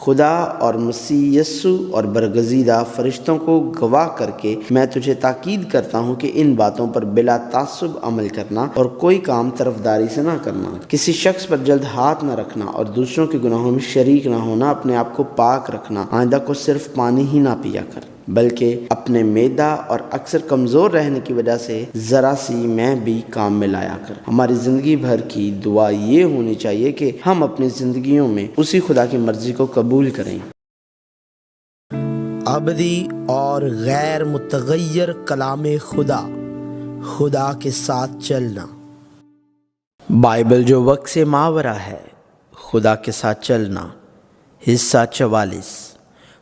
خدا اور مسیح یسوع اور برگزیدہ فرشتوں کو گواہ کر کے میں تجھے تاکید کرتا ہوں کہ ان باتوں پر بلا تعصب عمل کرنا اور کوئی کام طرفداری سے نہ کرنا، کسی شخص پر جلد ہاتھ نہ رکھنا اور دوسروں کے گناہوں میں شریک نہ ہونا، اپنے آپ کو پاک رکھنا، آئندہ کو صرف پانی ہی نہ پیا کر بلکہ اپنے معدہ اور اکثر کمزور رہنے کی وجہ سے ذرا سی میں بھی کام میں لایا کر۔ ہماری زندگی بھر کی دعا یہ ہونی چاہیے کہ ہم اپنی زندگیوں میں اسی خدا کی مرضی کو قبول کریں۔ ابدی اور غیر متغیر کلام خدا، خدا کے ساتھ چلنا۔ بائبل جو وقت سے ماورا ہے، خدا کے ساتھ چلنا۔ حصہ 44۔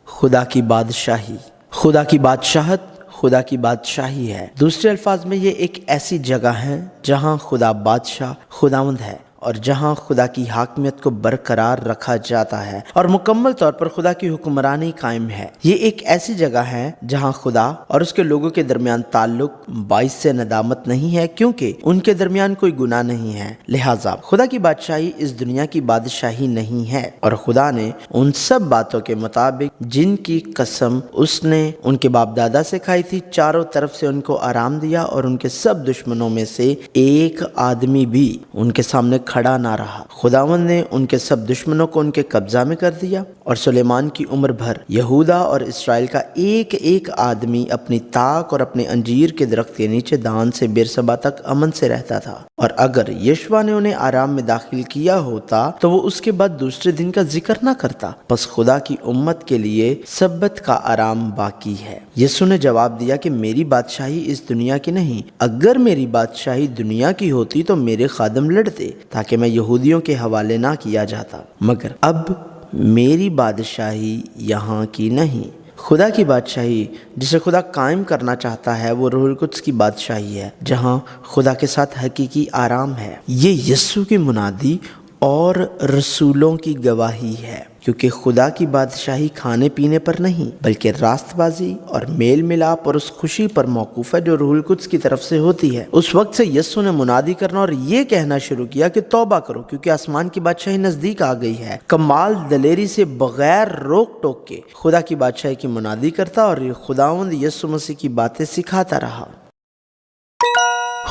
خدا کی بادشاہی۔ خدا کی بادشاہت خدا کی بادشاہی ہے۔ دوسرے الفاظ میں یہ ایک ایسی جگہ ہے جہاں خدا بادشاہ خداوند ہے اور جہاں خدا کی حاکمیت کو برقرار رکھا جاتا ہے اور مکمل طور پر خدا کی حکمرانی قائم ہے۔ یہ ایک ایسی جگہ ہے جہاں خدا اور اس کے لوگوں کے درمیان تعلق باعث سے ندامت نہیں ہے، کیونکہ ان کے درمیان کوئی گناہ نہیں ہے۔ لہٰذا خدا کی بادشاہی اس دنیا کی بادشاہی نہیں ہے، اور خدا نے ان سب باتوں کے مطابق جن کی قسم اس نے ان کے باپ دادا سے کھائی تھی، چاروں طرف سے ان کو آرام دیا، اور ان کے سب دشمنوں میں سے ایک آدمی بھی ان کے سامنے کھڑا نہ رہا۔ خداوند نے ان کے سب دشمنوں کو ان کے قبضہ میں کر دیا، اور سلیمان کی عمر بھر یہودا اور اسرائیل کا ایک ایک آدمی اپنی طاق اور اپنے انجیر کے درخت کے نیچے دان سے بیرسبا تک امن سے رہتا تھا۔ اور اگر یشوع نے انہیں آرام میں داخل کیا ہوتا تو وہ اس کے بعد دوسرے دن کا ذکر نہ کرتا۔ پس خدا کی امت کے لیے سبت کا آرام باقی ہے۔ یسوع نے جواب دیا کہ میری بادشاہی اس دنیا کی نہیں، اگر میری بادشاہی دنیا کی ہوتی تو میرے خادم لڑتے تاکہ میں یہودیوں کے حوالے نہ کیا جاتا، مگر اب میری بادشاہی یہاں کی نہیں۔ خدا کی بادشاہی جسے خدا قائم کرنا چاہتا ہے وہ روح القدس کی بادشاہی ہے، جہاں خدا کے ساتھ حقیقی آرام ہے۔ یہ یسوع کی منادی اور رسولوں کی گواہی ہے، کیونکہ خدا کی بادشاہی کھانے پینے پر نہیں بلکہ راست بازی اور میل ملاپ اور اس خوشی پر موقوف ہے جو روح القدس کی طرف سے ہوتی ہے۔ اس وقت سے یسوع نے منادی کرنا اور یہ کہنا شروع کیا کہ توبہ کرو، کیونکہ آسمان کی بادشاہی نزدیک آ گئی ہے۔ کمال دلیری سے بغیر روک ٹوک کے خدا کی بادشاہی کی منادی کرتا اور یہ خداوند یسوع مسیح کی باتیں سکھاتا رہا۔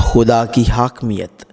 خدا کی حاکمیت۔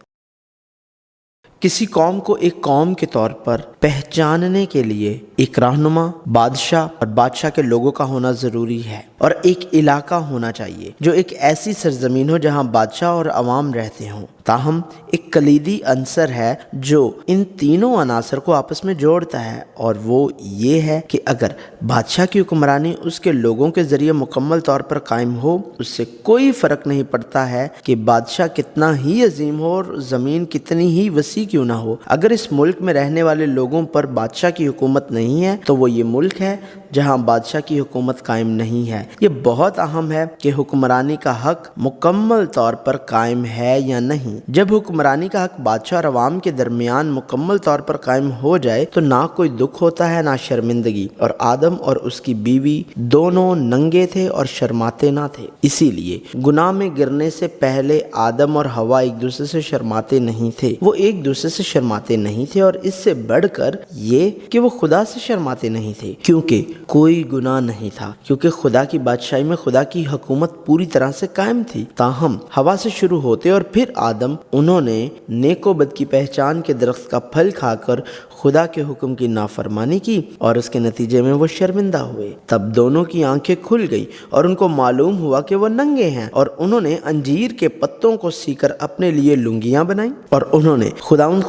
کسی قوم کو ایک قوم کے طور پر پہچاننے کے لیے ایک رہنما، بادشاہ اور بادشاہ کے لوگوں کا ہونا ضروری ہے، اور ایک علاقہ ہونا چاہیے جو ایک ایسی سرزمین ہو جہاں بادشاہ اور عوام رہتے ہوں۔ تاہم ایک کلیدی عنصر ہے جو ان تینوں عناصر کو آپس میں جوڑتا ہے، اور وہ یہ ہے کہ اگر بادشاہ کی حکمرانی اس کے لوگوں کے ذریعے مکمل طور پر قائم ہو، اس سے کوئی فرق نہیں پڑتا ہے کہ بادشاہ کتنا ہی عظیم ہو اور زمین کتنی ہی وسیع کیوں نہ ہو۔ اگر اس ملک میں رہنے والے لوگوں پر بادشاہ کی حکومت نہیں ہے تو وہ یہ ملک ہے جہاں بادشاہ کی حکومت قائم نہیں ہے۔ یہ بہت اہم ہے کہ حکمرانی کا حق مکمل طور پر قائم ہے یا نہیں۔ جب حکمرانی کا حق بادشاہ اور عوام کے درمیان مکمل طور پر قائم ہو جائے تو نہ کوئی دکھ ہوتا ہے نہ شرمندگی، اور آدم اور اس کی بیوی دونوں ننگے تھے اور شرماتے نہ تھے۔ اسی لیے گناہ میں گرنے سے پہلے آدم اور حوا ایک دوسرے سے شرماتے نہیں تھے، وہ ایک دوسرے سے شرماتے نہیں تھے، اور اس سے بڑھ کر یہ کہ وہ خدا سے شرماتے نہیں تھے، کیونکہ کوئی گناہ نہیں تھا، کیونکہ خدا کی بادشاہی میں خدا کی حکومت پوری طرح سے قائم تھی۔ تاہم حوا سے شروع ہوتے اور پھر آدم، انہوں نے نیک و بد کی پہچان کے درخت کا پھل کھا کر خدا کے حکم کی نافرمانی کی، اور اس کے نتیجے میں وہ شرمندہ ہوئے۔ تب دونوں کی آنکھیں کھل گئی اور ان کو معلوم ہوا کہ وہ ننگے ہیں، اور انہوں نے انجیر کے پتوں کو سی کر اپنے لیے لنگیاں بنائیں، اور انہوں نے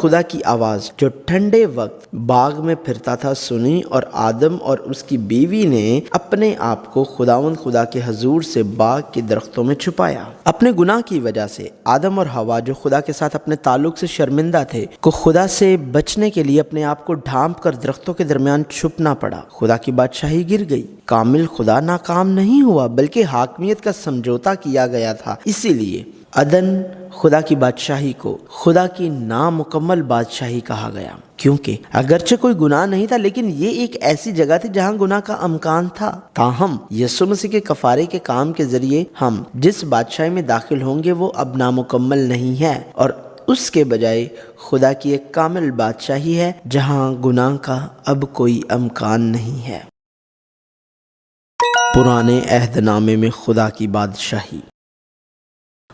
خدا کی آواز جو ٹھنڈے وقت باغ میں پھرتا تھا سنی، اور آدم اور اس کی بیوی نے اپنے آپ کو خدا کے حضور سے باغ کے درختوں میں چھپایا۔ اپنے گناہ کی وجہ سے آدم اور حوا جو خدا کے ساتھ اپنے تعلق سے شرمندہ تھے کو خدا سے بچنے کے لیے اپنے آپ کو ڈھانپ کر درختوں کے درمیان چھپنا پڑا۔ خدا کی بادشاہی گر گئی۔ کامل خدا ناکام نہیں ہوا بلکہ حاکمیت کا سمجھوتا کیا گیا تھا۔ اسی لیے عدن خدا کی بادشاہی کو خدا کی نامکمل بادشاہی کہا گیا، کیونکہ اگرچہ کوئی گناہ نہیں تھا لیکن یہ ایک ایسی جگہ تھی جہاں گناہ کا امکان تھا۔ تاہم یسوع مسیح کے کفارے کے کام کے ذریعے ہم جس بادشاہی میں داخل ہوں گے وہ اب نامکمل نہیں ہے، اور اس کے بجائے خدا کی ایک کامل بادشاہی ہے جہاں گناہ کا اب کوئی امکان نہیں ہے۔ پرانے عہد نامے میں خدا کی بادشاہی۔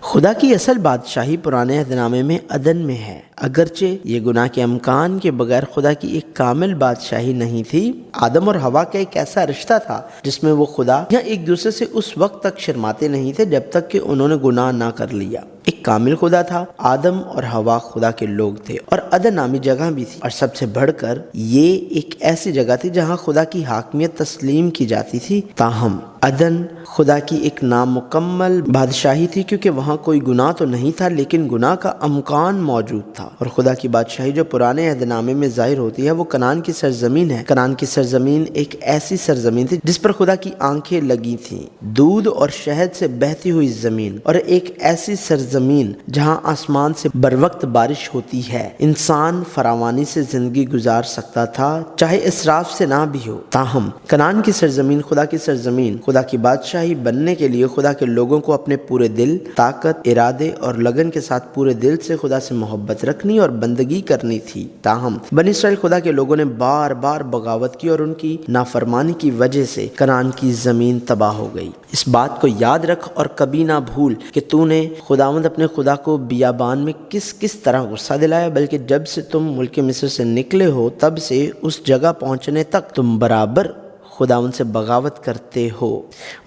خدا کی اصل بادشاہی پرانے عہد نامے میں عدن میں ہے۔ اگرچہ یہ گناہ کے امکان کے بغیر خدا کی ایک کامل بادشاہی نہیں تھی، آدم اور حوا کا ایک ایسا رشتہ تھا جس میں وہ خدا یا ایک دوسرے سے اس وقت تک شرماتے نہیں تھے جب تک کہ انہوں نے گناہ نہ کر لیا۔ ایک کامل خدا تھا، آدم اور حوا خدا کے لوگ تھے، اور عدن نامی جگہ بھی تھی، اور سب سے بڑھ کر یہ ایک ایسی جگہ تھی جہاں خدا کی حاکمیت تسلیم کی جاتی تھی۔ تاہم عدن خدا کی ایک نامکمل بادشاہی تھی، کیونکہ وہاں کوئی گناہ تو نہیں تھا لیکن گناہ کا امکان موجود تھا۔ اور خدا کی بادشاہی جو پرانے عہد نامے میں ظاہر ہوتی ہے وہ کنعان کی سرزمین ہے۔ کنعان کی سرزمین ایک ایسی سرزمین تھی جس پر خدا کی آنکھیں لگی تھیں، دودھ اور شہد سے بہتی ہوئی زمین، اور ایک ایسی سرزمین جہاں آسمان سے بروقت بارش ہوتی ہے۔ انسان فراوانی سے زندگی گزار سکتا تھا چاہے اسراف سے نہ بھی ہو۔ تاہم کنعان کی سرزمین، خدا کی سرزمین، خدا کی بادشاہی بننے کے لیے خدا کے لوگوں کو اپنے پورے دل، طاقت، ارادے اور لگن کے ساتھ پورے دل سے خدا سے محبت رکھنی اور بندگی کرنی تھی۔ تاہم بنی اسرائیل خدا کے لوگوں نے بار بار بغاوت کی اور ان کی نافرمانی کی وجہ سے کنعان کی زمین تباہ ہو گئی۔ اس بات کو یاد رکھ اور کبھی نہ بھول کہ تو نے خداوند اپنے خدا کو بیابان میں کس طرح غصہ دلایا، بلکہ جب سے تم ملک مصر سے نکلے ہو تب سے اس جگہ پہنچنے تک تم برابر خداوند سے بغاوت کرتے ہو،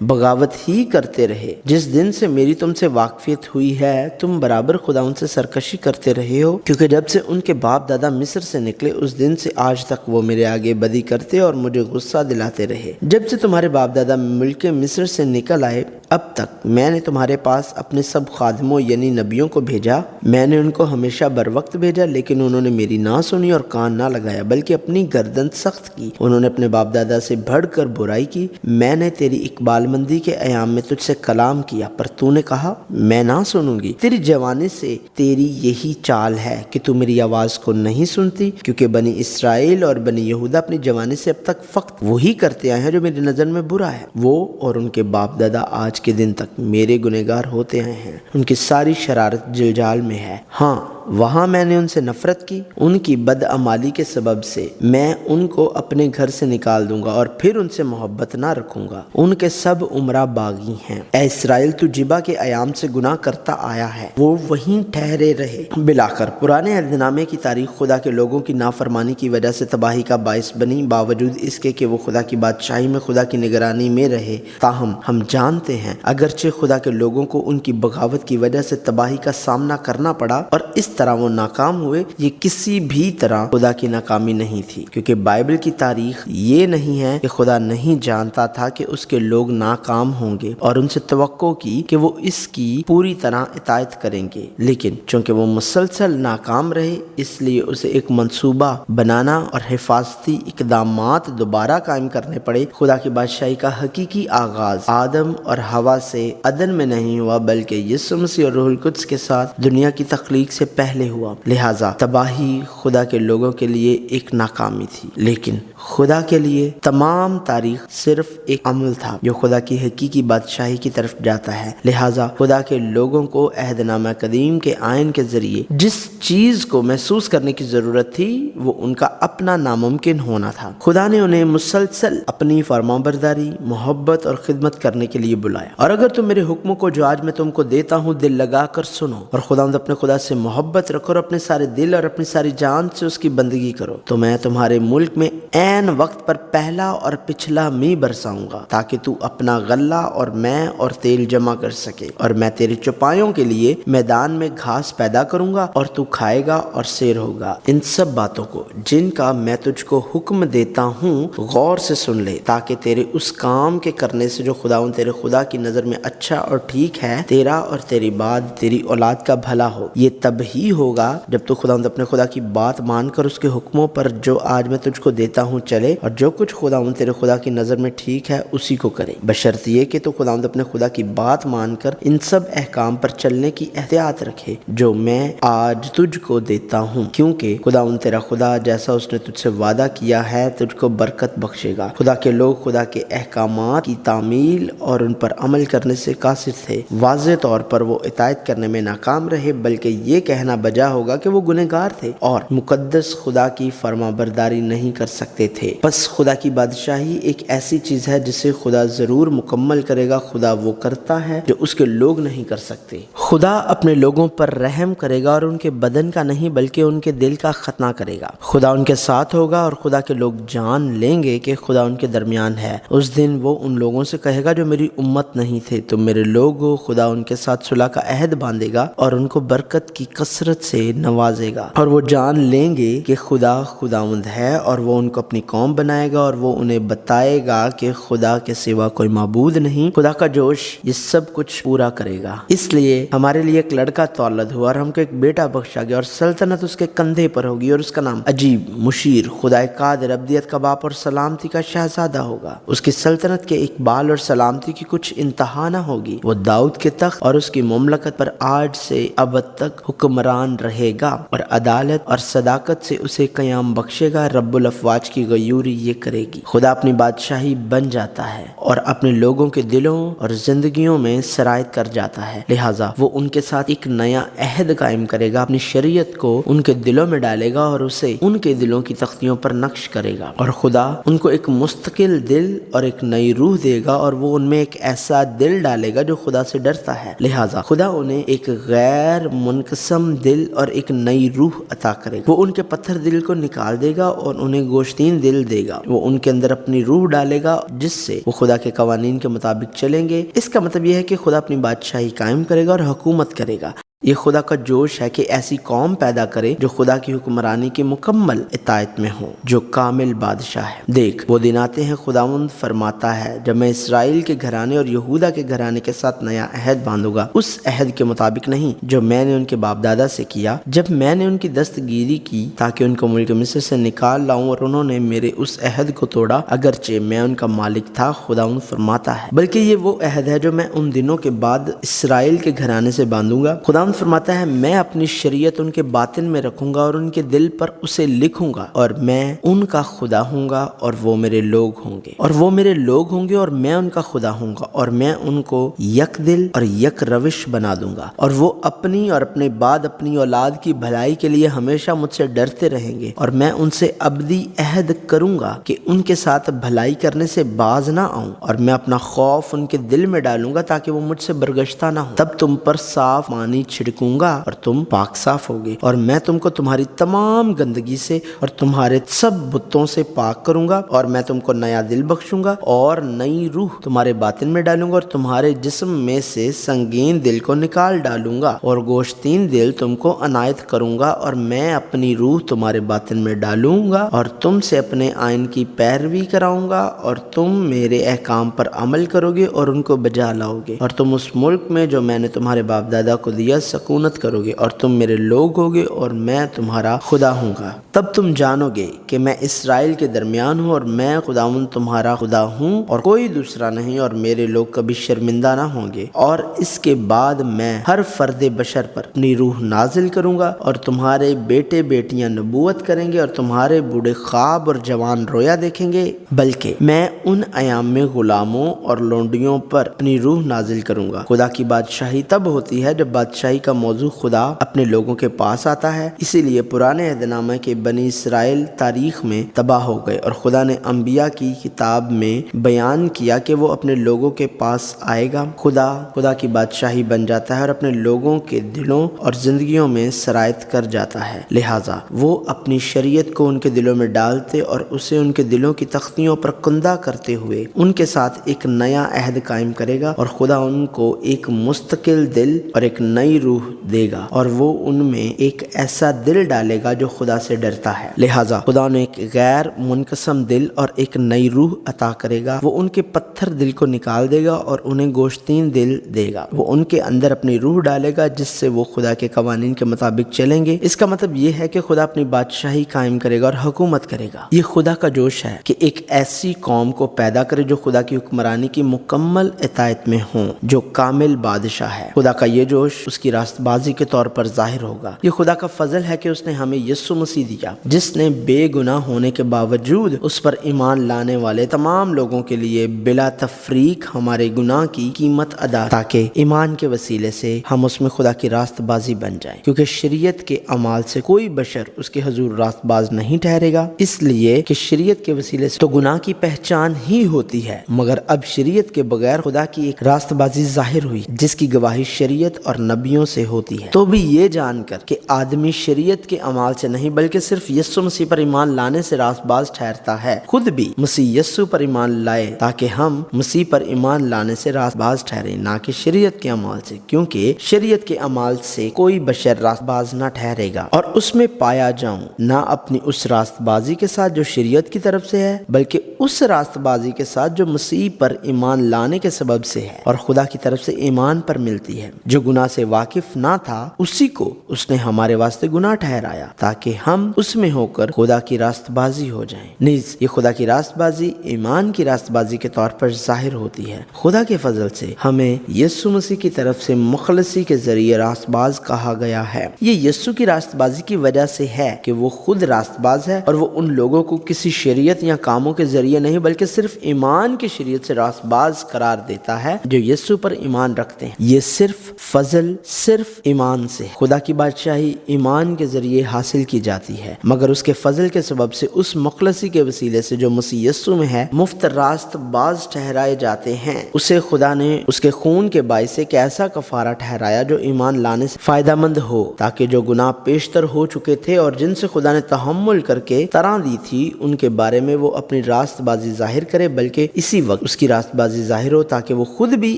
بغاوت ہی کرتے رہے۔ جس دن سے میری تم سے واقفیت ہوئی ہے تم برابر خداوند سے سرکشی کرتے رہے ہو، کیونکہ جب سے ان کے باپ دادا مصر سے نکلے اس دن سے آج تک وہ میرے آگے بدی کرتے اور مجھے غصہ دلاتے رہے۔ جب سے تمہارے باپ دادا ملک مصر سے نکل آئے اب تک میں نے تمہارے پاس اپنے سب خادموں یعنی نبیوں کو بھیجا۔ میں نے ان کو ہمیشہ بروقت بھیجا، لیکن انہوں نے میری نہ سنی اور کان نہ لگایا، بلکہ اپنی گردن سخت کی۔ انہوں نے اپنے باپ دادا سے بڑھ کر برائی کی۔ میں نے تیری اقبال مندی کے ایام میں تجھ سے کلام کیا، پر تو نے کہا میں نہ سنوں گی۔ تیری جوانی سے تیری یہی چال ہے کہ تو میری آواز کو نہیں سنتی، کیونکہ بنی اسرائیل اور بنی یہودا اپنی جوانی سے اب تک فقط وہی کرتے آئے ہیں جو میری نظر میں برا ہے۔ وہ اور ان کے باپ دادا آج کے دن تک میرے گنہگار ہوتے آئے ہیں۔ ان کی ساری شرارت جلجال میں ہے۔ ہاں، وہاں میں نے ان سے نفرت کی، ان کی بدعمالی کے سبب سے میں ان کو اپنے گھر سے نکال دوں گا اور پھر ان سے محبت نہ رکھوں گا۔ ان کے سب عمرہ باغی ہیں۔ اے اسرائیل، تو جبا کے ایام سے گناہ کرتا آیا ہے، وہ وہیں ٹھہرے رہے۔ بلاخر پرانے عہد نامے کی تاریخ خدا کے لوگوں کی نافرمانی کی وجہ سے تباہی کا باعث بنی، باوجود اس کے کہ وہ خدا کی بادشاہی میں خدا کی نگرانی میں رہے۔ تاہم ہم جانتے ہیں اگرچہ خدا کے لوگوں کو ان کی بغاوت کی وجہ سے تباہی کا سامنا کرنا پڑا اور اس طرح وہ ناکام ہوئے، یہ کسی بھی طرح خدا کی ناکامی نہیں تھی، کیونکہ بائبل کی تاریخ یہ نہیں ہے کہ خدا نہیں جانتا تھا کہ اس کے لوگ ناکام ہوں گے اور ان سے توقع کی کہ وہ اس کی پوری طرح اطاعت کریں گے، لیکن چونکہ وہ مسلسل ناکام رہے اس لیے اسے ایک منصوبہ بنانا اور حفاظتی اقدامات دوبارہ قائم کرنے پڑے۔ خدا کی بادشاہی کا حقیقی آغاز آدم اور حوا سے عدن میں نہیں ہوا، بلکہ یسوع مسیح اور روح القدس کے ساتھ دنیا کی تخلیق سے پہلے ہوا۔ لہٰذا تباہی خدا کے لوگوں کے لیے ایک ناکامی تھی، لیکن خدا کے لیے تمام تاریخ صرف ایک عمل تھا جو خدا کی حقیقی بادشاہی کی طرف جاتا ہے۔ لہٰذا خدا کے لوگوں کو عہد نامہ قدیم کے آئین کے ذریعے جس چیز کو محسوس کرنے کی ضرورت تھی وہ ان کا اپنا ناممکن ہونا تھا۔ خدا نے انہیں مسلسل اپنی فرمانبرداری، محبت اور خدمت کرنے کے لیے بلایا، اور اگر تم میرے حکموں کو جو آج میں تم کو دیتا ہوں دل لگا کر سنو اور خداوند اپنے خدا سے محبت رکھو اور اپنے سارے دل اور اپنی ساری جان سے اس کی بندگی کرو، تو میں تمہارے ملک میں عین وقت پر پہلا اور پچھلا می برساؤں گا، تاکہ تو اپنا غلہ اور میں اور تیل جمع کر سکے، اور میں تیرے چوپایوں کے لیے میدان میں گھاس پیدا کروں گا اور تو کھائے گا اور سیر ہوگا۔ ان سب باتوں کو جن کا میں تجھ کو حکم دیتا ہوں غور سے سن لے، تاکہ تیرے اس کام کے کرنے سے جو خداوند تیرے خدا کی نظر میں اچھا اور ٹھیک ہے، تیرا اور تیری بعد تیری اولاد کا بھلا ہو۔ یہ تب ہی ہوگا جب تو خداوند اپنے خدا کی بات مان کر اس کے حکموں پر جو آج میں تجھ کو دیتا ہوں چلے، اور جو کچھ خداوند تیرے خدا کی نظر میں ٹھیک ہے اسی کو کرے، بشرط یہ کہ تو خداوند اپنے خدا کی بات مان کر ان سب احکام پر چلنے کی احتیاط رکھے جو میں آج تجھ کو دیتا ہوں، کیونکہ خداوند تیرا خدا جیسا اس نے تجھ سے وعدہ کیا ہے تجھ کو برکت بخشے گا۔ خدا کے لوگ خدا کے احکامات کی تعمیل اور ان پر عمل کرنے سے قاصر تھے۔ واضح طور پر وہ اطاعت کرنے میں ناکام رہے، بلکہ یہ کہنا کہنا بجا ہوگا کہ وہ گنہگار تھے اور مقدس خدا کی فرما برداری نہیں کر سکتے تھے۔ بس خدا کی بادشاہی ایک ایسی چیز ہے جسے خدا ضرور مکمل کرے گا۔ خدا وہ کرتا ہے جو اس کے لوگ نہیں کر سکتے۔ خدا اپنے لوگوں پر رحم کرے گا اور ان کے بدن کا نہیں بلکہ ان کے دل کا ختنہ کرے گا۔ خدا ان کے ساتھ ہوگا اور خدا کے لوگ جان لیں گے کہ خدا ان کے درمیان ہے۔ اس دن وہ ان لوگوں سے کہے گا جو میری امت نہیں تھے، تم میرے لوگ ہو۔ خدا ان کے ساتھ صلح کا عہد باندھے گا اور ان کو برکت کی کثرت سے نوازے گا، اور وہ جان لیں گے کہ خدا خداوند ہے، اور وہ ان کو اپنی قوم بنائے گا اور وہ انہیں بتائے گا کہ خدا کے سوا کوئی معبود نہیں۔ خدا کا جوش یہ سب کچھ پورا کرے گا۔ اس لیے ہمارے لیے ایک لڑکا تولد ہوا اور ہم کو ایک بیٹا بخشا گیا، اور سلطنت اس کے کندھے پر ہوگی، اور اس کا نام عجیب، مشیر، خدا قادر، ابدیت کا باپ اور سلامتی کا شہزادہ ہوگا۔ اس کی سلطنت کے اقبال اور سلامتی کی کچھ انتہا نہ ہوگی۔ وہ داؤد کے تخت اور اس کی مملکت پر آج سے ابد تک حکمران رہے گا، اور عدالت اور صداقت سے اسے قیام بخشے گا۔ رب الافواج کی غیوری یہ کرے گی۔ خدا اپنی بادشاہی بن جاتا ہے اور اپنے لوگوں کے دلوں اور زندگیوں میں سرایت کر جاتا ہے، لہٰذا وہ ان کے ساتھ ایک نیا عہد قائم کرے گا، اپنی شریعت کو ان کے دلوں میں ڈالے گا اور اسے ان کے دلوں کی تختیوں پر نقش کرے گا، اور خدا ان کو ایک مستقل دل اور ایک نئی روح دے گا، اور وہ ان میں ایک ایسا دل ڈالے گا جو خدا سے ڈرتا ہے، لہٰذا خدا انہیں ایک غیر منقسم دل اور ایک نئی روح عطا کرے گا۔ وہ ان کے پتھر دل کو نکال دے گا اور انہیں گوشتین دل دے گا۔ وہ ان کے اندر اپنی روح ڈالے گا جس سے وہ خدا کے قوانین کے مطابق چلیں گے۔ اس کا مطلب یہ ہے کہ خدا اپنی بادشاہی قائم کرے گا اور حکومت کرے گا۔ یہ خدا کا جوش ہے کہ ایسی قوم پیدا کرے جو خدا کی حکمرانی کی مکمل اطاعت میں ہو، جو کامل بادشاہ ہے۔ دیکھ، وہ دن آتے ہیں، خداوند فرماتا ہے، جب میں اسرائیل کے گھرانے اور یہودا کے گھرانے کے ساتھ نیا عہد باندھوں گا، اس عہد کے مطابق نہیں جو میں نے ان کے باپ دادا سے کیا جب میں نے ان کی دستگیری کی تاکہ ان کو ملک مصر سے نکال لاؤں، اور انہوں نے میرے اس عہد کو توڑا اگرچہ میں ان کا مالک تھا، خداوند فرماتا ہے۔ بلکہ یہ وہ عہد ہے جو میں ان دنوں کے بعد اسرائیل کے گھرانے سے باندھوں گا۔ خداوند فرماتا ہے، میں اپنی شریعت ان کے باطن میں رکھوں گا اور ان کے دل پر اسے لکھوں گا، اور میں ان کا خدا ہوں گا اور وہ میرے لوگ ہوں گے، اور وہ میرے لوگ ہوں گے اور میں ان کا خدا ہوں گا، اور میں ان کو یک دل اور یک روش بنا دوں گا، اور وہ اپنی اور اپنے بعد اپنی اولاد کی بھلائی کے لیے ہمیشہ مجھ سے ڈرتے رہیں گے، اور میں ان سے ابدی عہد کروں گا کہ ان کے ساتھ بھلائی کرنے سے باز نہ آؤں، اور میں اپنا خوف ان کے دل میں ڈالوں گا تاکہ وہ مجھ سے برگشتہ نہ ہوں۔ تب تم پر صاف پانی چھڑکوں گا اور تم پاک صاف ہوگے، اور میں تم کو تمہاری تمام گندگی سے اور تمہارے سب بتوں سے پاک کروں گا، اور میں تم کو نیا دل بخشوں گا اور نئی روح تمہارے باطن میں ڈالوں گا، اور تمہارے جسم میں سے سنگین دل کو نکال ڈالوں گا اور گوشتین دل تم کو عنایت کروں گا، اور میں اپنی روح تمہارے باطن میں ڈالوں گا اور تم سے اپنے آئین کی پیروی کراؤں گا، اور تم میرے احکام پر عمل کرو گے اور ان کو بجا لاؤ گے، اور تم اس ملک میں جو میں نے تمہارے باپ دادا کو دیا سکونت کرو گے، اور تم میرے لوگ ہوگے اور میں تمہارا خدا ہوں گا۔ تب تم جانو گے کہ میں اسرائیل کے درمیان ہوں، اور میں خداوند تمہارا خدا ہوں اور کوئی دوسرا نہیں، اور میرے لوگ کبھی شرمندہ نہ ہوں گے۔ اور اس کے بعد میں ہر فرد بشر پر اپنی روح نازل کروں گا، اور تمہارے بیٹے بیٹیاں نبوت کریں گے، اور تمہارے بوڑھے خواب اور جوان رویا دیکھیں گے، بلکہ میں ان ایام میں غلاموں اور لونڈیوں پر اپنی روح نازل کروں گا۔ خدا کی بادشاہی تب ہوتی ہے جب بادشاہی کا موضوع خدا اپنے لوگوں کے پاس آتا ہے۔ اسی لیے پرانے عہد نامہ کے بنی اسرائیل تاریخ میں تباہ ہو گئے، اور خدا نے انبیاء کی کتاب میں بیان کیا کہ وہ اپنے لوگوں کے پاس آئے گا۔ خدا کی بادشاہی بن جاتا ہے اور اپنے لوگوں کے دلوں اور زندگیوں میں سرایت کر جاتا ہے، لہٰذا وہ اپنی شریعت کو ان کے دلوں میں ڈالتے اور اسے ان کے دلوں کی تختیوں پر کندہ کرتے ہوئے ان کے ساتھ ایک نیا عہد قائم کرے گا، اور خدا ان کو ایک مستقل دل اور ایک نئی روح دے گا، اور وہ ان میں ایک ایسا دل ڈالے گا جو خدا سے ڈرتا ہے، لہٰذا خدا نے ایک غیر منقسم دل اور ایک نئی روح عطا کرے گا۔ وہ ان کے پتھر دل کو نکال دے گا اور انہیں گوشتین دل دے گا۔ وہ ان کے اندر اپنی روح ڈالے گا جس سے وہ خدا کے قوانین کے مطابق چلیں گے۔ اس کا مطلب یہ ہے کہ خدا اپنی بادشاہی قائم کرے گا اور حکومت کرے گا۔ یہ خدا کا جوش ہے کہ ایک ایسی قوم کو پیدا کرے جو خدا کی حکمرانی کی مکمل اطاعت میں ہوں، جو کامل بادشاہ ہے۔ خدا کا یہ جوش اس کی راست بازی کے طور پر ظاہر ہوگا۔ یہ خدا کا فضل ہے کہ اس نے ہمیں یسوع مسیح دیا، جس نے بے گناہ ہونے کے باوجود اس پر ایمان لانے والے تمام لوگوں کے لیے بلا تفریق ہمارے گناہ کی قیمت ادا، تاکہ ایمان کے وسیلے سے ہم اس میں خدا کی راست بازی بن جائیں، کیونکہ شریعت کے اعمال سے کوئی بشر اس کے حضور راست باز نہیں ٹھہرے گا، اس لیے کہ شریعت کے وسیلے سے تو گناہ کی پہچان ہی ہوتی ہے، مگر اب شریعت کے بغیر خدا کی ایک راست بازی ظاہر ہوئی جس کی گواہی شریعت اور نبیوں سے ہوتی ہے۔ تو بھی یہ جان کر کہ آدمی شریعت کے اعمال سے نہیں بلکہ صرف یسوع مسیح پر ایمان لانے سے راست باز ٹھہرتا ہے، خود بھی مسیح یسوع پر ایمان لائے تاکہ ہم مسیح پر ایمان لانے سے راست باز ٹھہریں، نہ کہ شریعت کے اعمال سے، کیونکہ شریعت کے اعمال سے کوئی بشر راست باز نہ ٹھہرے گا اور اس میں پایا جاؤں، نہ اپنی اس راست بازی کے ساتھ جو شریعت کی طرف سے ہے بلکہ اس راست بازی کے ساتھ جو مسیح پر ایمان لانے کے سبب سے ہے اور خدا کی طرف سے ایمان پر ملتی ہے۔ جو گناہ سے واقف نہ تھا اسی کو اس نے ہمارے واسطے گناہ ٹھہرایا تاکہ ہم اس میں ہو کر خدا کی راست بازی ہو جائیں۔ نیز یہ خدا کی راست بازی ایمان کی راست بازی کے طور پر ظاہر ہوتی ہے۔ خدا کے فضل سے ہمیں یسوع مسیح کی طرف سے مخلصی کے ذریعے راست باز کہا گیا ہے۔ یہ یسوع کی راست بازی کی وجہ سے ہے کہ وہ خود راست باز ہے اور وہ ان لوگوں کو کسی شریعت یا کاموں کے ذریعے نہیں بلکہ صرف ایمان کی شریعت سے راست باز قرار دیتا ہے جو یسوع پر ایمان رکھتے ہیں۔ یہ صرف فضل، صرف ایمان سے خدا کی بادشاہی ایمان کے ذریعے حاصل کی جاتی ہے، مگر اس کے فضل کے سبب سے اس مخلصی کے وسیلے سے جو مسیح یسوع میں ہے مفت راست باز ٹھہرائے جاتے ہیں۔ اسے خدا نے اس کے خون کے باعث ایک ایسا کفارہ ٹھہرایا جو ایمان لانے سے فائدہ مند ہو، تاکہ جو گناہ پیشتر ہو چکے تھے اور جن سے خدا نے تحمل کر کے طرح دی تھی ان کے بارے میں وہ اپنی راست بازی ظاہر کرے، بلکہ اسی وقت اس کی راست بازی ظاہر ہو تاکہ وہ خود بھی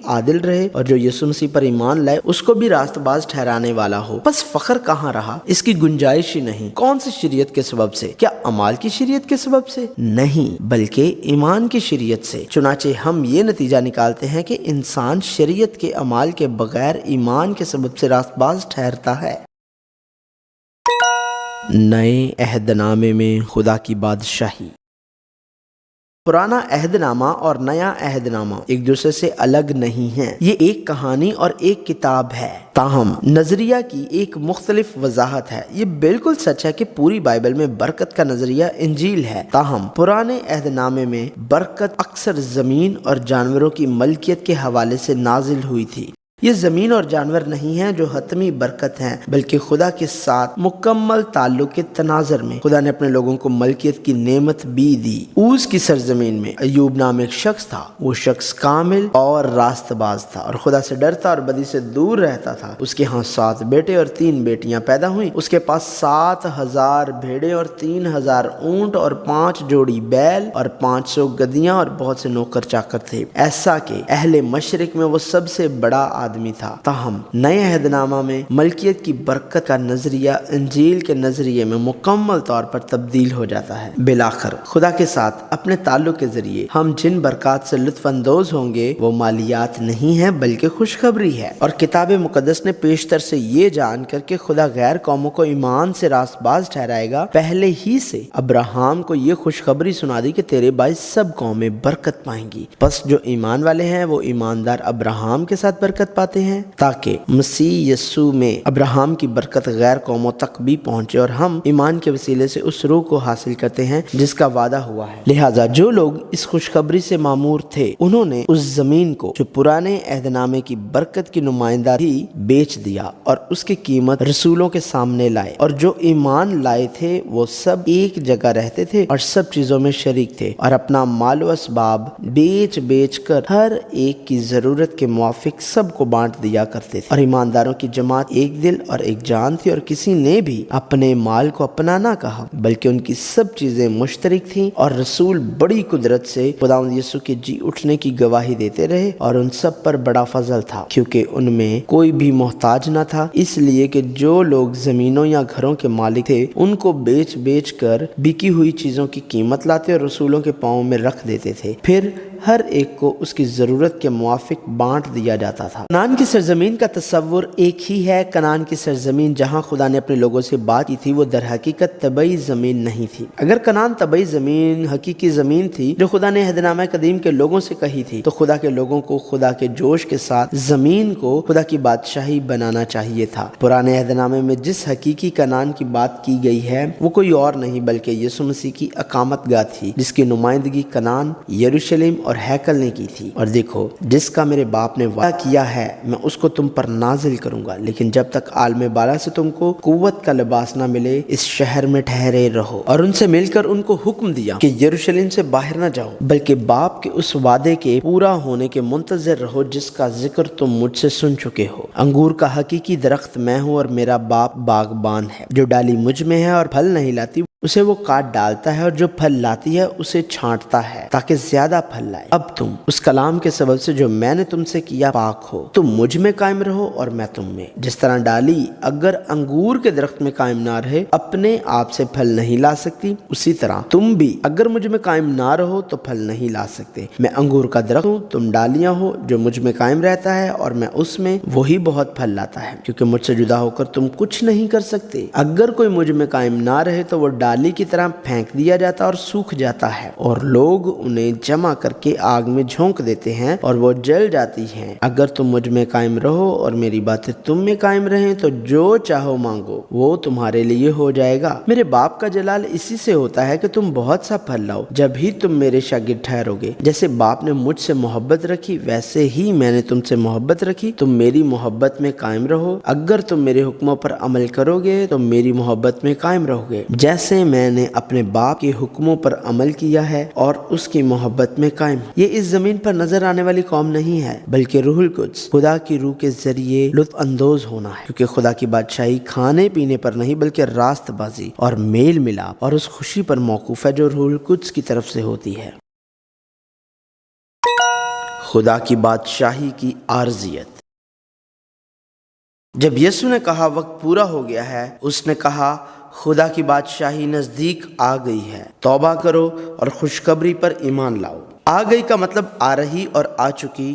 عادل رہے اور جو یسوع مسیح پر ایمان لائے اس کو بھی راست باز ٹھہرانے والا ہو۔ بس فخر کہاں رہا؟ اس کی گنجائش ہی نہیں۔ کون سی شریعت کے سبب سے؟ کیا اعمال کی شریعت کے سبب سے؟ نہیں، بلکہ ایمان کی شریعت سے۔ چنانچہ ہم یہ نتیجہ نکالتے ہیں کہ انسان شریعت کے اعمال کے بغیر ایمان کے سبب سے راست باز ٹھہرتا ہے۔ نئے عہد نامے میں خدا کی بادشاہی۔ پرانا عہد نامہ اور نیا عہد نامہ ایک دوسرے سے الگ نہیں ہیں، یہ ایک کہانی اور ایک کتاب ہے، تاہم نظریہ کی ایک مختلف وضاحت ہے۔ یہ بالکل سچ ہے کہ پوری بائبل میں برکت کا نظریہ انجیل ہے، تاہم پرانے عہد نامے میں برکت اکثر زمین اور جانوروں کی ملکیت کے حوالے سے نازل ہوئی تھی۔ یہ زمین اور جانور نہیں ہیں جو حتمی برکت ہیں، بلکہ خدا کے ساتھ مکمل تعلق کے تناظر میں خدا نے اپنے لوگوں کو ملکیت کی نعمت بھی دی۔ اوز کی سرزمین میں ایوب نام ایک شخص تھا، وہ شخص کامل اور راست باز تھا اور خدا سے ڈرتا اور بدی سے دور رہتا تھا۔ اس کے ہاں 7 بیٹے اور 3 بیٹیاں پیدا ہوئیں۔ اس کے پاس 7,000 بھیڑیں اور 3,000 اونٹ اور 5 جوڑی بیل اور 500 گدیاں اور بہت سے نوکر چاکر تھے، ایسا کہ اہل مشرق میں وہ سب سے بڑا آدمی تھا۔ تاہم نئے عہد نامہ میں ملکیت کی برکت کا نظریہ انجیل کے نظریے میں مکمل طور پر تبدیل ہو جاتا ہے۔ بالآخر خدا کے ساتھ اپنے تعلق کے ذریعے ہم جن برکات سے لطف اندوز ہوں گے وہ مالیات نہیں ہیں بلکہ خوشخبری ہے، اور کتاب مقدس نے پیشتر سے یہ جان کر کہ خدا غیر قوموں کو ایمان سے راست باز ٹھہرائے گا پہلے ہی سے ابراہیم کو یہ خوشخبری سنا دی کہ تیرے باعث سب قومیں برکت پائیں گی۔ پس جو ایمان والے ہیں وہ ایماندار ابراہیم کے ساتھ برکت پاتے ہیں، تاکہ مسیح یسوع میں ابراہیم کی برکت غیر قوموں تک بھی پہنچے اور ہم ایمان کے وسیلے سے اس روح کو حاصل کرتے ہیں جس کا وعدہ ہوا ہے۔ لہٰذا جو لوگ اس خوشخبری سے مامور تھے انہوں نے اس زمین کو جو پرانے عہد نامے کی برکت کی نمائندہ تھی بیچ دیا اور اس کی قیمت رسولوں کے سامنے لائے، اور جو ایمان لائے تھے وہ سب ایک جگہ رہتے تھے اور سب چیزوں میں شریک تھے اور اپنا مال و اسباب بیچ کر ہر ایک کی ضرورت کے موافق سب کو بانٹ دیا کرتے تھے، اور ایمانداروں کی جماعت ایک دل اور ایک جان تھی، اور کسی نے بھی اپنے مال کو اپنا نہ کہا بلکہ ان کی سب چیزیں مشترک تھیں، اور رسول بڑی قدرت سے خداوند یسوع کے جی اٹھنے کی گواہی دیتے رہے، اور ان سب پر بڑا فضل تھا کیونکہ ان میں کوئی بھی محتاج نہ تھا، اس لیے کہ جو لوگ زمینوں یا گھروں کے مالک تھے ان کو بیچ کر بکی ہوئی چیزوں کی قیمت لاتے اور رسولوں کے پاؤں میں رکھ دیتے تھے، پھر ہر ایک کو اس کی ضرورت کے موافق بانٹ دیا جاتا تھا۔ کنعان کی سرزمین کا تصور ایک ہی ہے۔ کنعان کی سرزمین جہاں خدا نے اپنے لوگوں سے بات کی تھی وہ در حقیقت طبعی زمین نہیں تھی۔ اگر کنعان طبعی زمین، حقیقی زمین تھی جو خدا نے عہد نامہ قدیم کے لوگوں سے کہی تھی، تو خدا کے لوگوں کو خدا کے جوش کے ساتھ زمین کو خدا کی بادشاہی بنانا چاہیے تھا۔ پرانے عہد نامے میں جس حقیقی کنعان کی بات کی گئی ہے وہ کوئی اور نہیں بلکہ یسوع مسیح کی اقامت گاہ تھی، جس کی نمائندگی کنعان، یروشلم اور ہیکل نے کی تھی۔ اور دیکھو، جس کا میرے باپ نے وعدہ کیا ہے میں اس کو تم پر نازل کروں گا، لیکن جب تک عالم بالا سے تم کو قوت کا لباس نہ ملے اس شہر میں ٹھہرے رہو۔ اور ان سے مل کر ان کو حکم دیا کہ یروشلم سے باہر نہ جاؤ، بلکہ باپ کے اس وعدے کے پورا ہونے کے منتظر رہو جس کا ذکر تم مجھ سے سن چکے ہو۔ انگور کا حقیقی درخت میں ہوں اور میرا باپ باغبان ہے۔ جو ڈالی مجھ میں ہے اور پھل نہیں لاتی اسے وہ کاٹ ڈالتا ہے، اور جو پھل لاتی ہے اسے چھانٹتا ہے تاکہ زیادہ پھل لائے۔ اب تم اس کلام کے سبب سے جو میں نے تم سے کیا پاک ہو۔ تم مجھ میں قائم رہو اور میں تم میں۔ جس طرح ڈالی اگر انگور کے درخت میں قائم نہ رہے اپنے آپ سے پھل نہیں لا سکتی، اسی طرح تم بھی اگر مجھ میں قائم نہ رہو تو پھل نہیں لا سکتے۔ میں انگور کا درخت ہوں، تم ڈالیاں ہو۔ جو مجھ میں قائم رہتا ہے اور میں اس میں، وہی بہت پھل لاتا ہے، کیونکہ مجھ سے جدا ہو کر تم کچھ نہیں کر سکتے۔ اگر کوئی مجھ میں قائم نہ رہے تو وہ ڈالی کی طرح پھینک دیا جاتا اور سوکھ جاتا ہے، اور لوگ انہیں جمع کر کے آگ میں جھونک دیتے ہیں اور وہ جل جاتی ہیں۔ اگر تم مجھ میں قائم رہو اور میری باتیں تم میں قائم رہیں تو جو چاہو مانگو وہ تمہارے لیے ہو جائے گا۔ میرے باپ کا جلال اسی سے ہوتا ہے کہ تم بہت سا پھل لاؤ، جب ہی تم میرے شاگرد ٹھہرو گے۔ جیسے باپ نے مجھ سے محبت رکھی ویسے ہی میں نے تم سے محبت رکھی، تم میری محبت میں قائم رہو۔ اگر تم میرے حکموں پر عمل کرو گے تو میری محبت میں قائم رہو گے، جیسے میں نے اپنے باپ کے حکموں پر عمل کیا ہے اور اس کی محبت میں قائم ہوں۔ یہ اس زمین پر نظر آنے والی قوم نہیں ہے بلکہ روح القدس، خدا کی روح کے ذریعے لطف اندوز ہونا ہے، کیونکہ خدا کی بادشاہی کھانے پینے پر نہیں بلکہ راست بازی اور میل ملاپ اور اس خوشی پر موقوف ہے جو روح القدس کی طرف سے ہوتی ہے۔ خدا کی بادشاہی کی عارضیت۔ جب یسوع نے کہا وقت پورا ہو گیا ہے، اس نے کہا خدا کی بادشاہی نزدیک آ گئی ہے، توبہ کرو اور خوشخبری پر ایمان لاؤ۔ آ گئی کا مطلب آ رہی اور آ چکی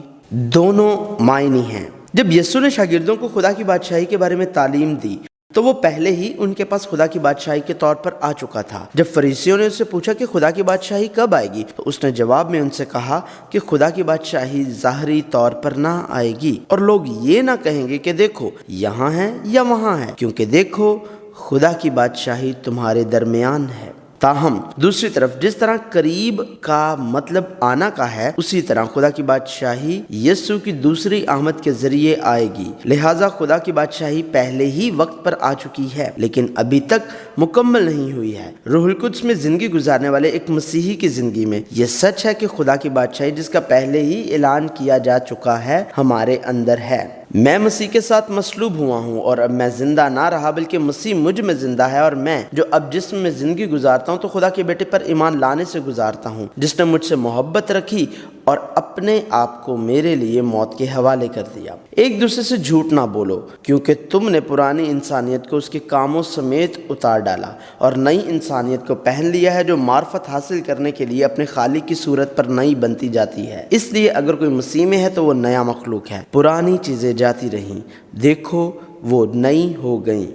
دونوں معنی ہیں۔ جب یسوع نے شاگردوں کو خدا کی بادشاہی کے بارے میں تعلیم دی تو وہ پہلے ہی ان کے پاس خدا کی بادشاہی کے طور پر آ چکا تھا۔ جب فریسیوں نے اس سے پوچھا کہ خدا کی بادشاہی کب آئے گی تو اس نے جواب میں ان سے کہا کہ خدا کی بادشاہی ظاہری طور پر نہ آئے گی، اور لوگ یہ نہ کہیں گے کہ دیکھو یہاں ہے یا وہاں ہے، کیونکہ دیکھو خدا کی بادشاہی تمہارے درمیان ہے۔ تاہم دوسری طرف جس طرح قریب کا مطلب آنا کا ہے، اسی طرح خدا کی بادشاہی یسوع کی دوسری آمد کے ذریعے آئے گی۔ لہٰذا خدا کی بادشاہی پہلے ہی وقت پر آ چکی ہے لیکن ابھی تک مکمل نہیں ہوئی ہے۔ روح القدس میں زندگی گزارنے والے ایک مسیحی کی زندگی میں یہ سچ ہے کہ خدا کی بادشاہی جس کا پہلے ہی اعلان کیا جا چکا ہے ہمارے اندر ہے۔ میں مسیح کے ساتھ مصلوب ہوا ہوں اور اب میں زندہ نہ رہا بلکہ مسیح مجھ میں زندہ ہے، اور میں جو اب جسم میں زندگی گزارتا ہوں تو خدا کے بیٹے پر ایمان لانے سے گزارتا ہوں، جس نے مجھ سے محبت رکھی اور اپنے آپ کو میرے لیے موت کے حوالے کر دیا۔ ایک دوسرے سے جھوٹ نہ بولو، کیونکہ تم نے پرانی انسانیت کو اس کے کاموں سمیت اتار ڈالا اور نئی انسانیت کو پہن لیا ہے جو معرفت حاصل کرنے کے لیے اپنے خالق کی صورت پر نئی بنتی جاتی ہے۔ اس لیے اگر کوئی مسیح میں ہے تو وہ نیا مخلوق ہے، پرانی چیزیں جاتی رہیں، دیکھو وہ نئی ہو گئیں۔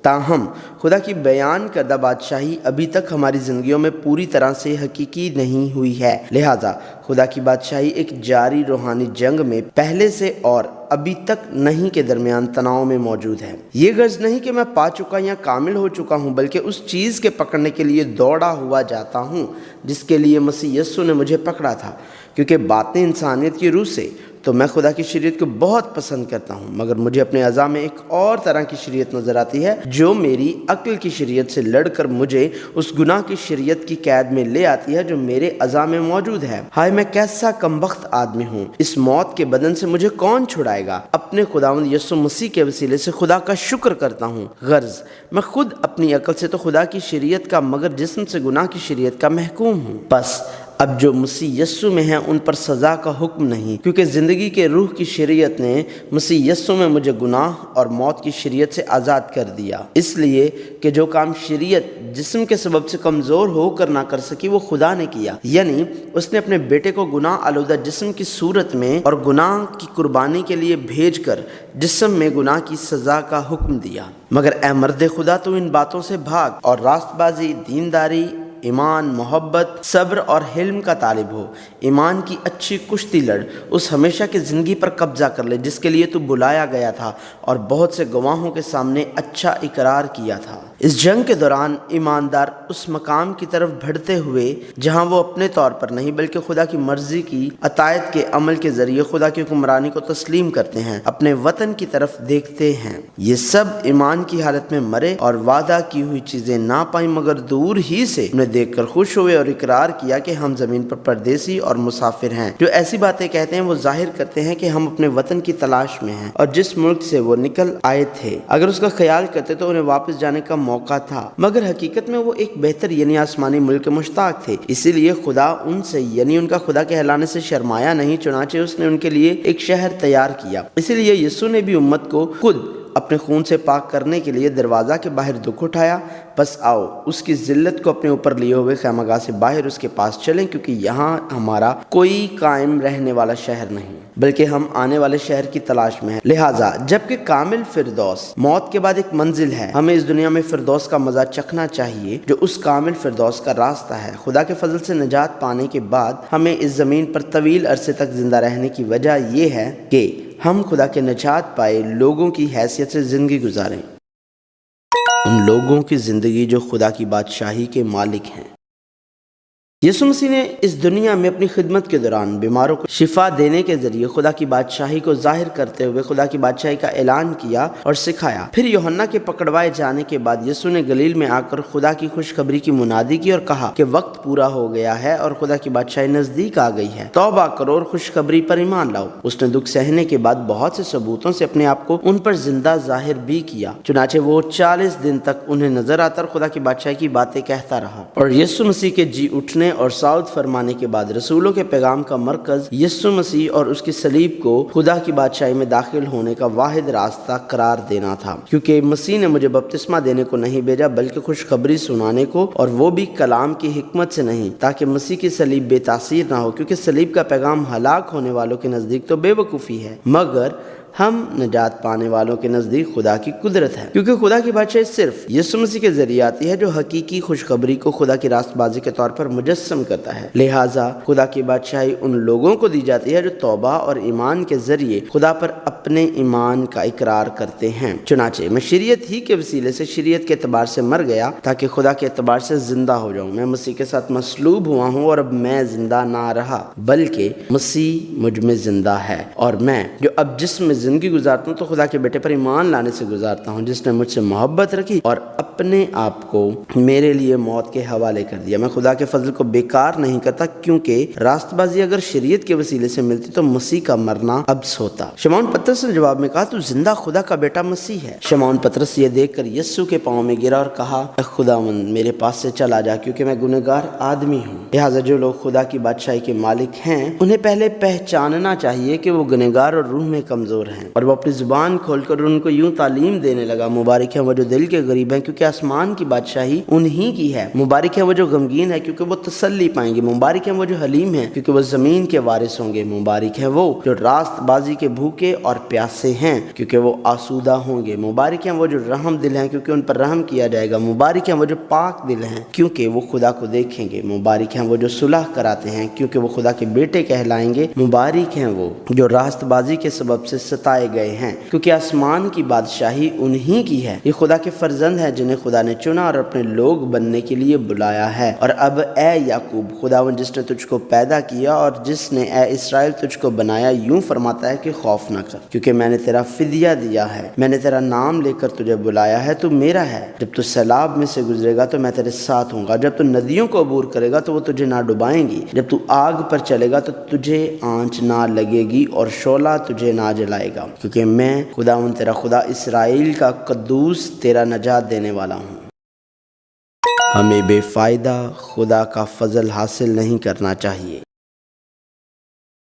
تاہم خدا کی بیان کردہ بادشاہی ابھی تک ہماری زندگیوں میں پوری طرح سے حقیقی نہیں ہوئی ہے، لہٰذا خدا کی بادشاہی ایک جاری روحانی جنگ میں پہلے سے اور ابھی تک نہیں کے درمیان تناؤ میں موجود ہے۔ یہ غرض نہیں کہ میں پا چکا یا کامل ہو چکا ہوں بلکہ اس چیز کے پکڑنے کے لیے دوڑا ہوا جاتا ہوں جس کے لیے مسیح یسوع نے مجھے پکڑا تھا، کیونکہ باتیں انسانیت کی روح سے تو میں خدا کی شریعت کو بہت پسند کرتا ہوں، مگر مجھے اپنے اعضاء میں ایک اور طرح کی شریعت نظر آتی ہے جو میری عقل کی شریعت سے لڑ کر مجھے اس گناہ کی شریعت کی قید میں لے آتی ہے جو میرے اعضاء میں موجود ہے۔ ہائے میں کیسا کمبخت آدمی ہوں، اس موت کے بدن سے مجھے کون چھڑائے گا؟ اپنے خداوند یسوع مسیح کے وسیلے سے خدا کا شکر کرتا ہوں۔ غرض میں خود اپنی عقل سے تو خدا کی شریعت کا مگر جسم سے گناہ کی شریعت کا محکوم ہوں۔ بس اب جو مسیح یسو میں ہیں ان پر سزا کا حکم نہیں، کیونکہ زندگی کے روح کی شریعت نے مسیح یسو میں مجھے گناہ اور موت کی شریعت سے آزاد کر دیا، اس لیے کہ جو کام شریعت جسم کے سبب سے کمزور ہو کر نہ کر سکی وہ خدا نے کیا، یعنی اس نے اپنے بیٹے کو گناہ آلودہ جسم کی صورت میں اور گناہ کی قربانی کے لیے بھیج کر جسم میں گناہ کی سزا کا حکم دیا۔ مگر اے مرد خدا، تو ان باتوں سے بھاگ اور راست بازی، دینداری، ایمان، محبت، صبر اور حلم کا طالب ہو۔ ایمان کی اچھی کشتی لڑ، اس ہمیشہ کی زندگی پر قبضہ کر لے جس کے لیے تو بلایا گیا تھا اور بہت سے گواہوں کے سامنے اچھا اقرار کیا تھا۔ اس جنگ کے دوران ایماندار اس مقام کی طرف بڑھتے ہوئے جہاں وہ اپنے طور پر نہیں بلکہ خدا کی مرضی کی اطاعت کے عمل کے ذریعے خدا کی حکمرانی کو تسلیم کرتے ہیں، اپنے وطن کی طرف دیکھتے ہیں۔ یہ سب ایمان کی حالت میں مرے اور وعدہ کی ہوئی چیزیں نہ پائیں مگر دور ہی سے انہیں دیکھ کر خوش ہوئے اور اقرار کیا کہ ہم زمین پر پردیسی اور مسافر ہیں۔ جو ایسی باتیں کہتے ہیں وہ ظاہر کرتے ہیں کہ ہم اپنے وطن کی تلاش میں ہیں اور جس ملک سے وہ نکل آئے تھے اگر اس کا خیال کرتے تو انہیں واپس جانے کا موقع تھا، مگر حقیقت میں وہ ایک بہتر یعنی آسمانی ملک کے مشتاق تھے۔ اسی لیے خدا ان سے یعنی ان کا خدا کہلانے سے شرمایا نہیں، چنانچہ اس نے ان کے لیے ایک شہر تیار کیا۔ اسی لیے یسوع نے بھی امت کو خود اپنے خون سے پاک کرنے کے لیے دروازہ کے باہر دکھ اٹھایا۔ بس آؤ اس کی ذلت کو اپنے اوپر لیے ہوئے خیمہ گاہ سے باہر اس کے پاس چلیں، کیونکہ یہاں ہمارا کوئی قائم رہنے والا شہر نہیں بلکہ ہم آنے والے شہر کی تلاش میں ہیں۔ لہٰذا جبکہ کامل فردوس موت کے بعد ایک منزل ہے، ہمیں اس دنیا میں فردوس کا مزہ چکھنا چاہیے جو اس کامل فردوس کا راستہ ہے۔ خدا کے فضل سے نجات پانے کے بعد ہمیں اس زمین پر طویل عرصے تک زندہ رہنے کی وجہ یہ ہے کہ ہم خدا کے نجات پائے لوگوں کی حیثیت سے زندگی گزاریں، ان لوگوں کی زندگی جو خدا کی بادشاہی کے مالک ہیں۔ یسوع مسیح نے اس دنیا میں اپنی خدمت کے دوران بیماروں کو شفا دینے کے ذریعے خدا کی بادشاہی کو ظاہر کرتے ہوئے خدا کی بادشاہی کا اعلان کیا اور سکھایا۔ پھر یوحنا کے پکڑوائے جانے کے بعد یسوع نے گلیل میں آ کر خدا کی خوشخبری کی منادی کی اور کہا کہ وقت پورا ہو گیا ہے اور خدا کی بادشاہی نزدیک آ گئی ہے، توبہ کرو اور خوشخبری پر ایمان لاؤ۔ اس نے دکھ سہنے کے بعد بہت سے ثبوتوں سے اپنے آپ کو ان پر زندہ ظاہر بھی کیا، چنانچہ وہ 40 دن تک انہیں نظر آتا اور خدا کی بادشاہی کی باتیں کہتا رہا۔ اور یسوع مسیح کے جی اٹھنے اور صعود فرمانے کے بعد رسولوں کے پیغام کا مرکز یسوع مسیح اور اس کی صلیب کو خدا کی بادشاہی میں داخل ہونے کا واحد راستہ قرار دینا تھا، کیونکہ مسیح نے مجھے بپتسمہ دینے کو نہیں بھیجا بلکہ خوشخبری سنانے کو، اور وہ بھی کلام کی حکمت سے نہیں، تاکہ مسیح کی صلیب بے تاثیر نہ ہو، کیونکہ صلیب کا پیغام ہلاک ہونے والوں کے نزدیک تو بے وقوفی ہے مگر ہم نجات پانے والوں کے نزدیک خدا کی قدرت ہے، کیونکہ خدا کی بادشاہی صرف یسوع مسیح کے ذریعے آتی ہے جو حقیقی خوشخبری کو خدا کی راست بازی کے طور پر مجسم کرتا ہے۔ لہٰذا خدا کی بادشاہی ان لوگوں کو دی جاتی ہے جو توبہ اور ایمان کے ذریعے خدا پر اپنے ایمان کا اقرار کرتے ہیں۔ چنانچہ میں شریعت ہی کے وسیلے سے شریعت کے اعتبار سے مر گیا تاکہ خدا کے اعتبار سے زندہ ہو جاؤں۔ میں مسیح کے ساتھ مصلوب ہوا ہوں اور اب میں زندہ نہ رہا بلکہ مسیح مجھ میں زندہ ہے، اور میں جو اب جسم میں زندگی گزارتا ہوں تو خدا کے بیٹے پر ایمان لانے سے گزارتا ہوں جس نے مجھ سے محبت رکھی اور اپنے آپ کو میرے لیے موت کے حوالے کر دیا۔ میں خدا کے فضل کو بیکار نہیں کرتا، کیونکہ راست بازی اگر شریعت کے وسیلے سے ملتی تو مسیح کا مرنا ابس ہوتا۔ شمعون پطرس نے جواب میں کہا تو زندہ خدا کا بیٹا مسیح ہے۔ شمعون پطرس یہ دیکھ کر یسوع کے پاؤں میں گرا اور کہا اے خداوند میرے پاس سے چلا جا، کیونکہ میں گنہگار آدمی ہوں۔ لہٰذا جو لوگ خدا کی بادشاہی کے مالک ہیں انہیں پہلے پہچاننا چاہیے کہ وہ گنہگار اور روح میں کمزور ہیں، اور وہ اپنی زبان کھول کر ان کو یوں تعلیم دینے لگا مبارک ہے وہ جو دل کے غریب ہیں کیونکہ آسمان کی بادشاہی انہی کی ہے، مبارک ہے وہ جو غمگین ہے کیونکہ وہ تسلی پائیں گے، مبارک ہے وہ جو حلیم ہے کیونکہ وہ زمین کے وارث ہوں گے، مبارک ہے وہ جو راست بازی کے بھوکے اور پیاسے ہیں کیونکہ وہ آسودہ ہوں گے، مبارک ہے وہ جو رحم دل ہیں کیونکہ ان پر رحم کیا جائے گا، مبارک ہے وہ جو پاک دل ہیں کیونکہ وہ خدا کو دیکھیں گے، مبارک ہیں وہ جو صلح کراتے ہیں کیونکہ وہ خدا کے بیٹے کہلائیں گے، مبارک ہیں وہ جو راست بازی کے سبب سے ستائے گئے ہیں کیونکہ آسمان کی بادشاہی انہی کی ہے۔ یہ خدا کے فرزند ہیں جنہیں خدا نے چنا اور اپنے لوگ بننے کے لیے بلایا ہے۔ اور اب اے یعقوب خداوند جس نے تجھ کو پیدا کیا اور جس نے اے اسرائیل تجھ کو بنایا یوں فرماتا ہے کہ خوف نہ کر، کیونکہ میں نے تیرا فدیہ دیا ہے، میں نے تیرا نام لے کر تجھے بلایا ہے، تو میرا ہے۔ جب تو سیلاب میں سے گزرے گا تو میں تیرے ساتھ ہوں گا، جب تو ندیوں کو عبور کرے گا تو وہ تجھے نہ ڈبائیں گی، جب تو آگ پر چلے گا تو تجھے آنچ نہ لگے گی اور شعلہ تجھے نہ جلائے گا، کیونکہ میں خداوند تیرا خدا اسرائیل کا قدوس تیرا نجات دینے والا ہوں۔ ہمیں بے فائدہ خدا کا فضل حاصل نہیں کرنا چاہیے،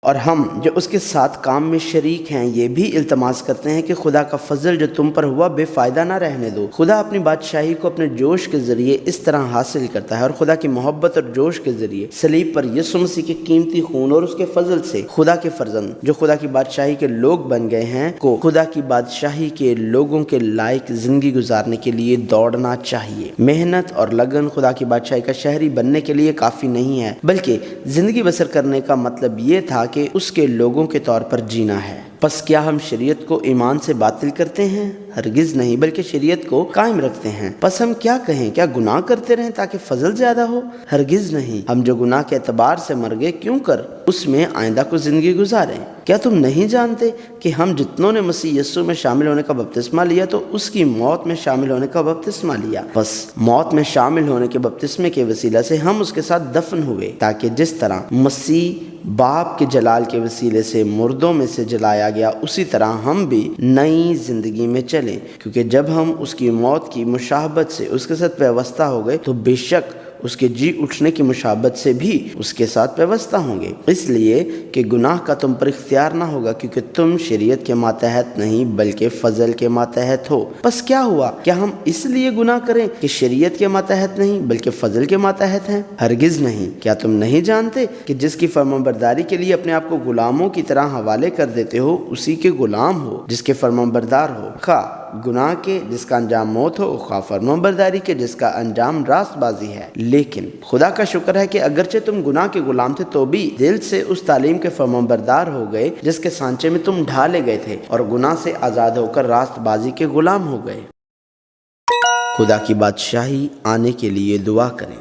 اور ہم جو اس کے ساتھ کام میں شریک ہیں یہ بھی التماس کرتے ہیں کہ خدا کا فضل جو تم پر ہوا بے فائدہ نہ رہنے دو۔ خدا اپنی بادشاہی کو اپنے جوش کے ذریعے اس طرح حاصل کرتا ہے، اور خدا کی محبت اور جوش کے ذریعے صلیب پر یسوع مسیح کے قیمتی خون اور اس کے فضل سے خدا کے فرزند جو خدا کی بادشاہی کے لوگ بن گئے ہیں کو خدا کی بادشاہی کے لوگوں کے لائق زندگی گزارنے کے لیے دوڑنا چاہیے۔ محنت اور لگن خدا کی بادشاہی کا شہری بننے کے لیے کافی نہیں ہے، بلکہ زندگی بسر کرنے کا مطلب یہ تھا کہ اس کے لوگوں کے طور پر جینا ہے۔ پس کیا ہم شریعت کو ایمان سے باطل کرتے ہیں؟ ہرگز نہیں، بلکہ شریعت کو قائم رکھتے ہیں۔ پس ہم کیا کہیں؟ کیا گناہ کرتے رہیں تاکہ فضل زیادہ ہو؟ ہرگز نہیں۔ ہم جو گناہ کے اعتبار سے مر گئے کیوں کر اس میں آئندہ کو زندگی گزاریں؟ کیا تم نہیں جانتے کہ ہم جتنوں نے مسیح یسوع میں شامل ہونے کا بپتسمہ لیا تو اس کی موت میں شامل ہونے کا بپتسمہ لیا؟ بس موت میں شامل ہونے کے بپتسمے کے وسیلہ سے ہم اس کے ساتھ دفن ہوئے، تاکہ جس طرح مسیح باپ کے جلال کے وسیلے سے مردوں میں سے جلایا گیا اسی طرح ہم بھی نئی زندگی میں چلیں، کیونکہ جب ہم اس کی موت کی مشابہت سے اس کے ساتھ پیوستہ ہو گئے تو بے شک اس کے جی اٹھنے کی مشابہت سے بھی اس کے ساتھ پیوستہ ہوں گے، اس لیے کہ گناہ کا تم پر اختیار نہ ہوگا، کیونکہ تم شریعت کے ماتحت نہیں بلکہ فضل کے ماتحت ہو۔ پس کیا ہوا؟ کیا ہم اس لیے گناہ کریں کہ شریعت کے ماتحت نہیں بلکہ فضل کے ماتحت ہیں؟ ہرگز نہیں۔ کیا تم نہیں جانتے کہ جس کی فرمانبرداری کے لیے اپنے آپ کو غلاموں کی طرح حوالے کر دیتے ہو اسی کے غلام ہو جس کے فرمانبردار ہو، خواہ گناہ کے جس کا انجام موت ہو، خواہ فرمانبرداری کے جس کا انجام راست بازی ہے۔ لیکن خدا کا شکر ہے کہ اگرچہ تم گناہ کے غلام تھے تو بھی دل سے اس تعلیم کے فرمانبردار ہو گئے جس کے سانچے میں تم ڈھالے گئے تھے، اور گناہ سے آزاد ہو کر راست بازی کے غلام ہو گئے۔ خدا کی بادشاہی آنے کے لیے دعا کریں۔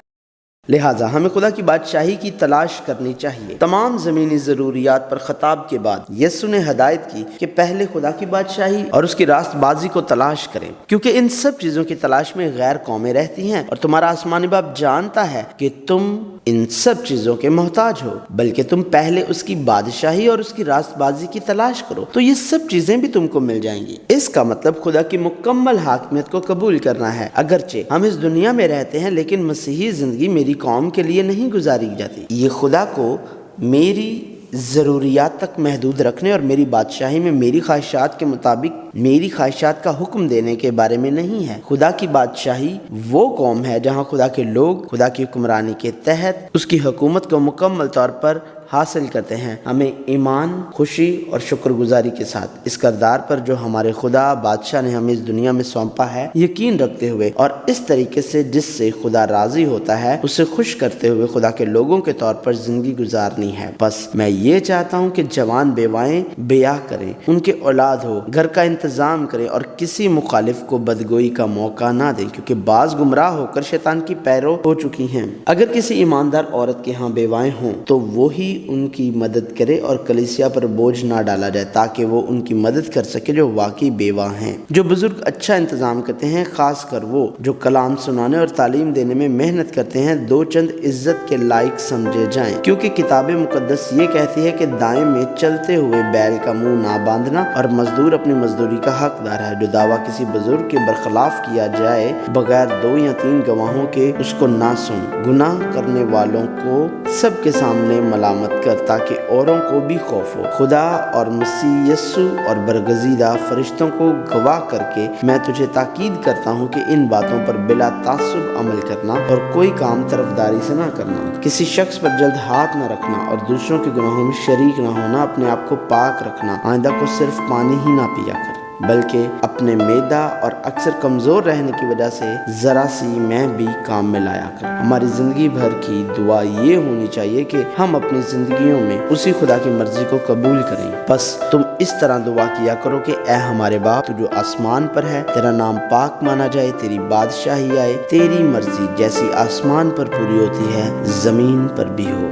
لہٰذا ہمیں خدا کی بادشاہی کی تلاش کرنی چاہیے۔ تمام زمینی ضروریات پر خطاب کے بعد یسوع نے ہدایت کی کہ پہلے خدا کی بادشاہی اور اس کی راست بازی کو تلاش کریں، کیونکہ ان سب چیزوں کی تلاش میں غیر قومیں رہتی ہیں، اور تمہارا آسمانی باپ جانتا ہے کہ تم ان سب چیزوں کے محتاج ہو، بلکہ تم پہلے اس کی بادشاہی اور اس کی راست بازی کی تلاش کرو تو یہ سب چیزیں بھی تم کو مل جائیں گی۔ اس کا مطلب خدا کی مکمل حاکمیت کو قبول کرنا ہے۔ اگرچہ ہم اس دنیا میں رہتے ہیں لیکن مسیحی زندگی میری قوم کے لیے نہیں گزاری جاتی۔ یہ خدا کو میری ضروریات تک محدود رکھنے اور میری بادشاہی میں میری خواہشات کے مطابق میری خواہشات کا حکم دینے کے بارے میں نہیں ہے۔ خدا کی بادشاہی وہ قوم ہے جہاں خدا کے لوگ خدا کی حکمرانی کے تحت اس کی حکومت کو مکمل طور پر حاصل کرتے ہیں۔ ہمیں ایمان، خوشی اور شکر گزاری کے ساتھ اس کردار پر جو ہمارے خدا بادشاہ نے ہمیں اس دنیا میں سونپا ہے یقین رکھتے ہوئے اور اس طریقے سے جس سے خدا راضی ہوتا ہے اسے خوش کرتے ہوئے خدا کے لوگوں کے طور پر زندگی گزارنی ہے۔ بس میں یہ چاہتا ہوں کہ جوان بیوائیں بیاہ کریں، ان کے اولاد ہو، گھر کا انتظام کریں اور کسی مخالف کو بدگوئی کا موقع نہ دیں، کیونکہ بعض گمراہ ہو کر شیطان کی پیرو ہو چکی ہیں۔ اگر کسی ایماندار عورت کے ہاں بیوائیں ہوں تو وہی ان کی مدد کرے اور کلیسیا پر بوجھ نہ ڈالا جائے تاکہ وہ ان کی مدد کر سکے جو واقعی بیوہ ہیں۔ جو بزرگ اچھا انتظام کرتے ہیں، خاص کر وہ جو کلام سنانے اور تعلیم دینے میں محنت کرتے ہیں، دو چند عزت کے لائق سمجھے جائیں، کیونکہ کتاب مقدس یہ کہتی ہے کہ دائیں میں چلتے ہوئے بیل کا منہ نہ باندھنا اور مزدور اپنی مزدوری کا حقدار ہے۔ جو دعویٰ کسی بزرگ کے برخلاف کیا جائے بغیر 2 یا 3 گواہوں کے اس کو نہ سن۔ گناہ کرنے والوں کو سب کے سامنے ملامت کر تاکہ اوروں کو بھی خوف ہو۔ خدا اور مسیح یسوع اور برگزیدہ فرشتوں کو گواہ کر کے میں تجھے تاکید کرتا ہوں کہ ان باتوں پر بلا تعصب عمل کرنا اور کوئی کام طرفداری سے نہ کرنا، کسی شخص پر جلد ہاتھ نہ رکھنا اور دوسروں کے گناہوں میں شریک نہ ہونا، اپنے آپ کو پاک رکھنا، آئندہ کو صرف پانی ہی نہ پیا کر بلکہ اپنے میدا اور اکثر کمزور رہنے کی وجہ سے ذرا سی میں بھی کام میں لایا کر۔ ہماری زندگی بھر کی دعا یہ ہونی چاہیے کہ ہم اپنی زندگیوں میں اسی خدا کی مرضی کو قبول کریں۔ بس تم اس طرح دعا کیا کرو کہ اے ہمارے باپ تو جو آسمان پر ہے، تیرا نام پاک مانا جائے، تیری بادشاہی آئے، تیری مرضی جیسی آسمان پر پوری ہوتی ہے زمین پر بھی ہو۔